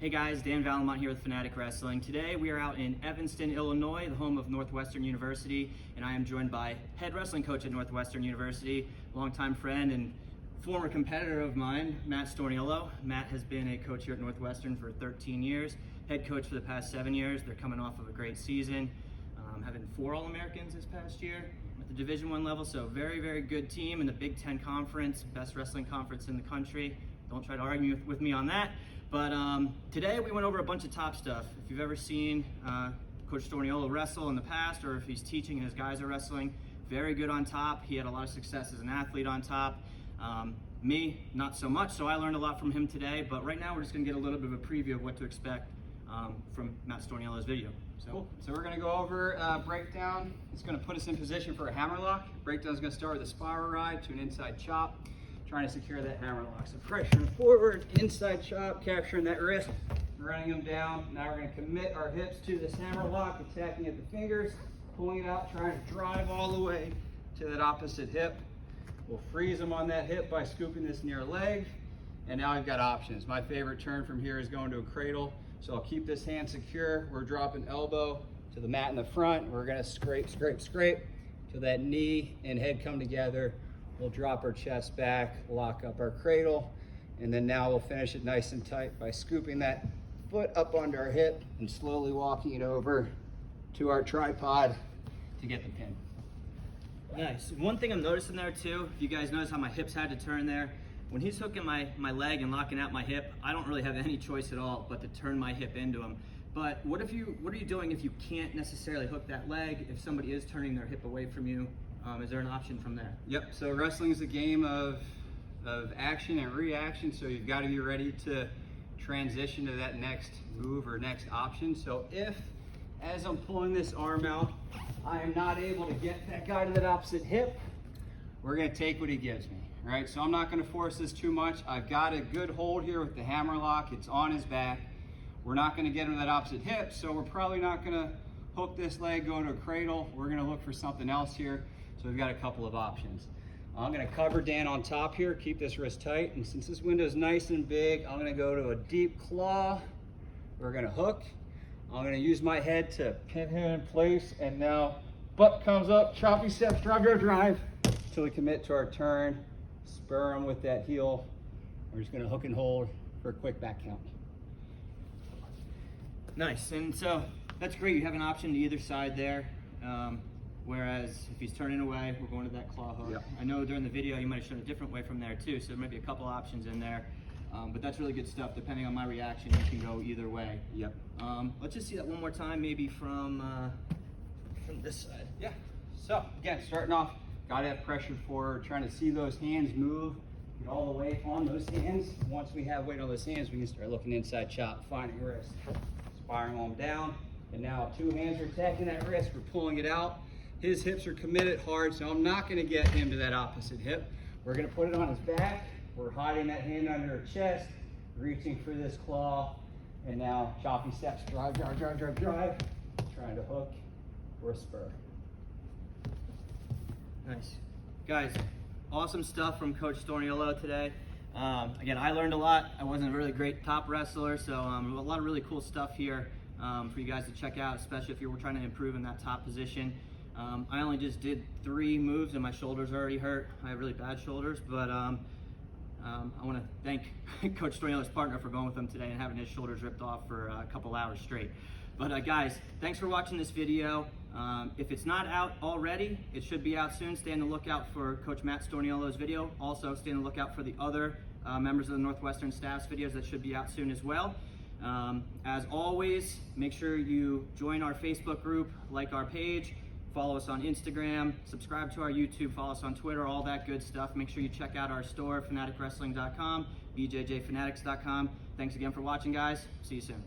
Hey guys, Dan Valamont here with Fanatic Wrestling. Today we are out in Evanston, Illinois, the home of Northwestern University, and I am joined by head wrestling coach at Northwestern University, longtime friend and former competitor of mine, Matt Storniolo. Matt has been a coach here at Northwestern for 13 years, head coach for the past 7 years. They're coming off of a great season, having 4 All-Americans this past year at the Division I level, so very, very good team in the Big Ten Conference, best wrestling conference in the country. Don't try to argue with me on that. But today we went over a bunch of top stuff. If you've ever seen Coach Storniolo wrestle in the past, or if he's teaching and his guys are wrestling, very good on top. He had a lot of success as an athlete on top. Me, not so much, so I learned a lot from him today. But right now we're just gonna get a little bit of a preview of what to expect from Matt Storniolo's video. Cool. So we're going to go over breakdown. It's going to put us in position for a hammerlock. Breakdown is going to start with a spiral ride to an inside chop, trying to secure that hammerlock. So pressuring forward, inside chop, capturing that wrist, running them down. Now we're going to commit our hips to this hammerlock, attacking at the fingers, pulling it out, trying to drive all the way to that opposite hip. We'll freeze them on that hip by scooping this near leg. And now we've got options. My favorite turn from here is going to a cradle. So I'll keep this hand secure. We're dropping elbow to the mat in the front. We're gonna scrape, scrape, scrape till that knee and head come together. We'll drop our chest back, lock up our cradle, and then now we'll finish it nice and tight by scooping that foot up under our hip and slowly walking it over to our tripod to get the pin. Nice. One thing I'm noticing there too, if you guys notice how my hips had to turn there, when he's hooking my leg and locking out my hip, I don't really have any choice at all but to turn my hip into him. But what are you doing if you can't necessarily hook that leg, if somebody is turning their hip away from you? Is there an option from there? Yep, so wrestling is a game of action and reaction, so you've got to be ready to transition to that next move or next option. So if, as I'm pulling this arm out, I am not able to get that guy to that opposite hip, we're gonna take what he gives me. Right, so I'm not going to force this too much. I've got a good hold here with the hammer lock. It's on his back. We're not going to get him to that opposite hip, so we're probably not going to hook this leg, go to a cradle. We're going to look for something else here. So we've got a couple of options. I'm going to cover Dan on top here, keep this wrist tight, and since this window is nice and big, I'm going to go to a deep claw. We're going to hook. I'm going to use my head to pin him in place, and now butt comes up, choppy steps, drive, drive, drive, until we commit to our turn. Spur him with that heel. We're just going to hook and hold for a quick back count. Nice, and so that's great. You have an option to either side there. Whereas if he's turning away, we're going to that claw hook. Yep. I know during the video you might have shown a different way from there too, so there might be a couple options in there. But that's really good stuff. Depending on my reaction, you can go either way. Yep. Let's just see that one more time, maybe from this side. Yeah. So again, starting off, gotta have pressure forward, trying to see those hands move, get all the weight on those hands. Once we have weight on those hands, we can start looking inside chop, finding wrist, spiraling them down. And now 2 hands are attacking that wrist, we're pulling it out. His hips are committed hard, so I'm not gonna get him to that opposite hip. We're gonna put it on his back. We're hiding that hand under her chest, reaching for this claw, and now choppy steps, drive, drive, drive, drive, drive, trying to hook or a spur. Nice. Guys, awesome stuff from Coach Storniolo today. Again, I learned a lot. I wasn't a really great top wrestler, so a lot of really cool stuff here for you guys to check out, especially if you were trying to improve in that top position. I only just did 3 moves and my shoulders are already hurt. I have really bad shoulders, but I want to thank Coach Storniolo's partner for going with him today and having his shoulders ripped off for a couple hours straight. But guys, thanks for watching this video. If it's not out already, it should be out soon. Stay on the lookout for Coach Matt Storniolo's video. Also, stay on the lookout for the other members of the Northwestern staff's videos that should be out soon as well. As always, make sure you join our Facebook group, like our page, follow us on Instagram, subscribe to our YouTube, follow us on Twitter, all that good stuff. Make sure you check out our store, fanaticwrestling.com, BJJ Fanatics.com. Thanks again for watching, guys. See you soon.